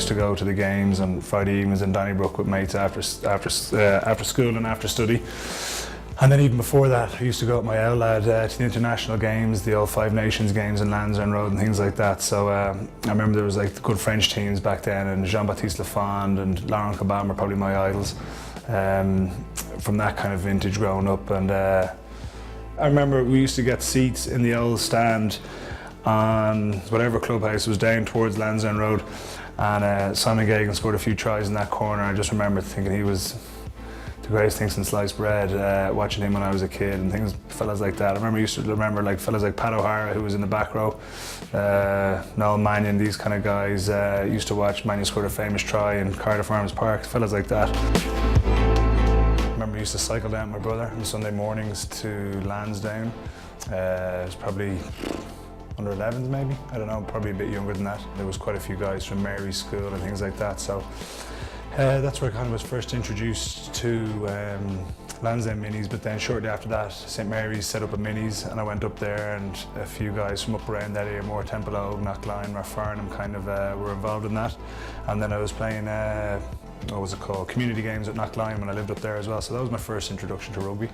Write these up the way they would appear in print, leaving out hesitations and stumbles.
used to go to the games on Friday evenings in Donnybrook with mates after school and after study. And then even before that, I used to go with my old lad to the international games, the old Five Nations games in Leinster Road and things like that. So I remember there was like the good French teams back then, and Jean-Baptiste Lafond and Laurent Caban were probably my idols from that kind of vintage growing up. And I remember we used to get seats in the old stand on whatever clubhouse was down towards Lansdowne Road, and Simon Gagan scored a few tries in that corner. I just remember thinking he was the greatest thing since sliced bread, watching him when I was a kid and fellas like that. I used to remember like fellas like Pat O'Hara, who was in the back row, Noel Mannion, these kind of guys. Used to watch Mannion scored a famous try in Cardiff Arms Park, fellas like that. I remember I used to cycle down with my brother on Sunday mornings to Lansdowne. It was probably under 11s maybe, I don't know, probably a bit younger than that. There was quite a few guys from Mary's school and things like that, so that's where I kind of was first introduced to Lansdowne Minis. But then shortly after that, St Mary's set up a Minis, and I went up there, and a few guys from up around that area, more Templeogue, Knockline, Rathfarnham, kind of were involved in that. And then I was playing what was it called, community games at Knockline when I lived up there as well. So that was my first introduction to rugby,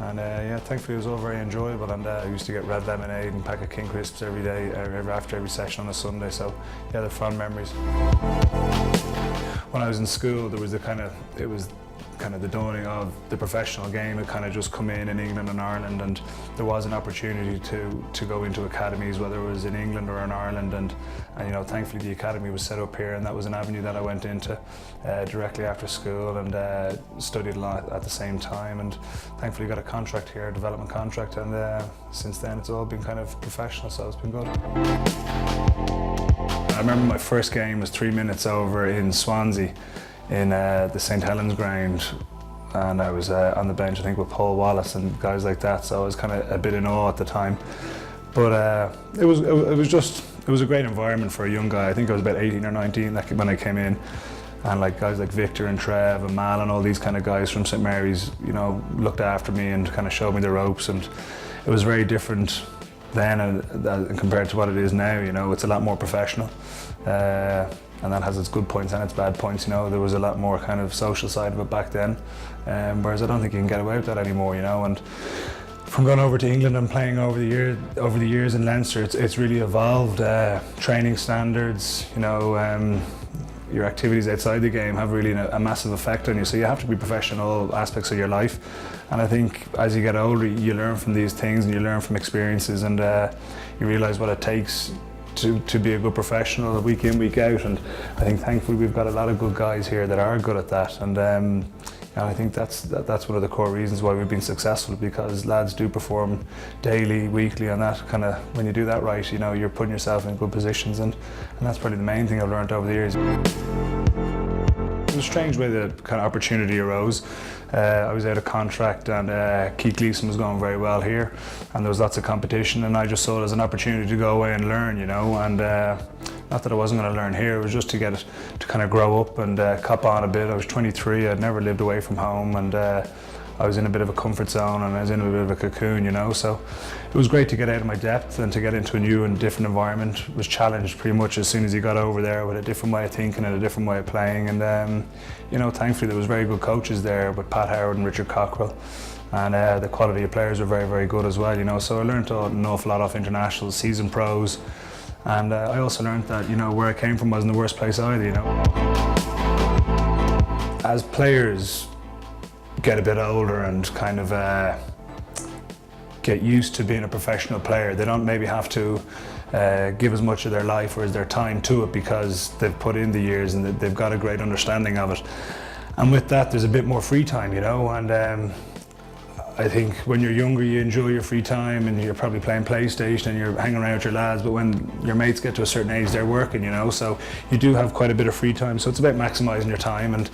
and yeah, thankfully it was all very enjoyable. And I used to get red lemonade and pack of King Crisps every day, after every session on a Sunday. So yeah, they're fond memories. When I was in school, it was kind of the dawning of the professional game. It kind of just come in England and Ireland, and there was an opportunity to go into academies, whether it was in England or in Ireland, and you know, thankfully the academy was set up here, and that was an avenue that I went into directly after school, and studied a lot at the same time, and thankfully got a contract here, a development contract, and since then it's all been kind of professional, so it's been good. I remember my first game was 3 minutes over in Swansea in the St Helens ground, and I was on the bench, I think, with Paul Wallace and guys like that, so I was kind of a bit in awe at the time. But it was a great environment for a young guy. I think I was about 18 or 19 when I came in, and like guys like Victor and Trev and Mal and all these kind of guys from St Mary's, you know, looked after me and kind of showed me the ropes, and it was very different then and compared to what it is now. You know, it's a lot more professional, and that has its good points and its bad points. You know, there was a lot more kind of social side of it back then, whereas I don't think you can get away with that anymore. You know, and from going over to England and playing over the years in Leinster, it's really evolved. Training standards, you know, your activities outside the game have really a massive effect on you, so you have to be professional in all aspects of your life. And I think as you get older, you learn from these things and you learn from experiences, and you realise what it takes to be a good professional week in, week out. And I think thankfully we've got a lot of good guys here that are good at that, and I think that's one of the core reasons why we've been successful, because lads do perform daily, weekly, and that kind of, when you do that right, you know, you're putting yourself in good positions, and that's probably the main thing I've learned over the years. It was a strange way the kind of opportunity arose. I was out of contract, and Keith Gleeson was going very well here, and there was lots of competition, and I just saw it as an opportunity to go away and learn, you know, and not that I wasn't going to learn here, it was just to get it to kind of grow up and cop on a bit. I was 23, I'd never lived away from home, and I was in a bit of a comfort zone, and I was in a bit of a cocoon, you know, so it was great to get out of my depth and to get into a new and different environment. I was challenged pretty much as soon as you got over there with a different way of thinking and a different way of playing, and you know, thankfully there was very good coaches there with Pat Howard and Richard Cockrell, and the quality of players were very, very good as well, you know, so I learned an awful lot off internationals, seasoned pros, and I also learned that, you know, where I came from wasn't the worst place either, you know. As players get a bit older and kind of get used to being a professional player, they don't maybe have to give as much of their life or as their time to it, because they've put in the years and they've got a great understanding of it. And with that, there's a bit more free time, you know, and I think when you're younger, you enjoy your free time and you're probably playing PlayStation and you're hanging around with your lads, but when your mates get to a certain age, they're working, you know, so you do have quite a bit of free time, so it's about maximising your time. And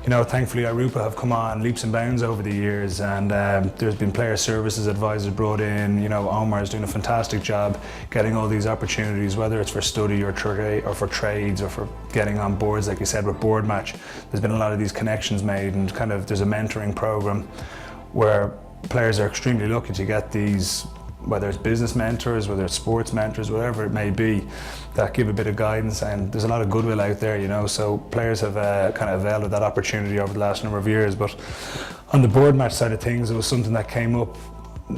you know, thankfully Irupa have come on leaps and bounds over the years, and there's been player services advisors brought in. You know, Omar is doing a fantastic job getting all these opportunities, whether it's for study or for trades or for getting on boards, like you said, with Board Match. There's been a lot of these connections made, and kind of there's a mentoring program where players are extremely lucky to get these whether it's business mentors, whether it's sports mentors, whatever it may be, that give a bit of guidance. And there's a lot of goodwill out there, you know, so players have kind of availed of that opportunity over the last number of years. But on the board match side of things, it was something that came up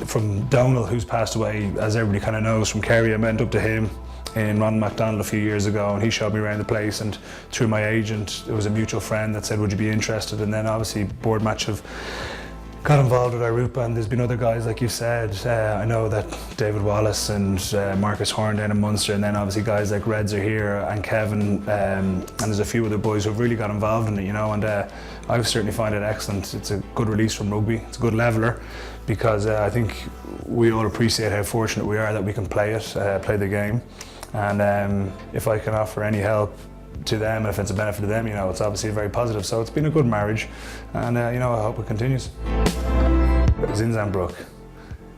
from Donald, who's passed away, as everybody kind of knows, from Kerry. I went up to him in Ron MacDonald a few years ago, and he showed me around the place, and through my agent, it was a mutual friend that said, would you be interested? And then obviously board match have got involved with Arupa, and there's been other guys, like you said. I know that David Wallace and Marcus Horn down in Munster, and then obviously guys like Reds are here, and Kevin, and there's a few other boys who've really got involved in it, you know, and I certainly find it excellent. It's a good release from rugby, it's a good leveller, because I think we all appreciate how fortunate we are that we can play it, play the game, and if I can offer any help to them, and if it's a benefit to them, you know, it's obviously very positive. So it's been a good marriage, and you know, I hope it continues. It was in Zambrook.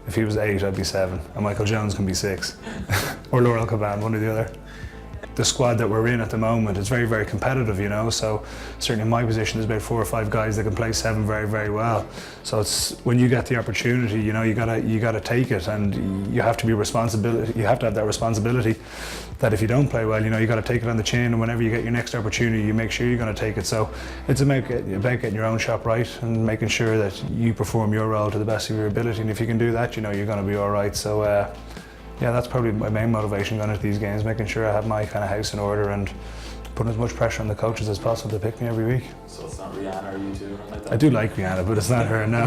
If he was 8, I'd be 7, and Michael Jones can be 6, or Laurel Caban, one or the other. The squad that we're in at the moment is very, very competitive, you know, so certainly in my position there's about 4 or 5 guys that can play 7 very, very well. So it's when you get the opportunity, you know, you gotta take it, and you have to be you have to have that responsibility that if you don't play well, you know, you gotta take it on the chin, and whenever you get your next opportunity, you make sure you're gonna take it. So it's about getting your own shop right and making sure that you perform your role to the best of your ability, and if you can do that, you know, you're gonna be all right. So yeah, that's probably my main motivation going into these games, making sure I have my kind of house in order and putting as much pressure on the coaches as possible to pick me every week. So it's not Rihanna or you two or like that? I do like Rihanna, but it's not her, no.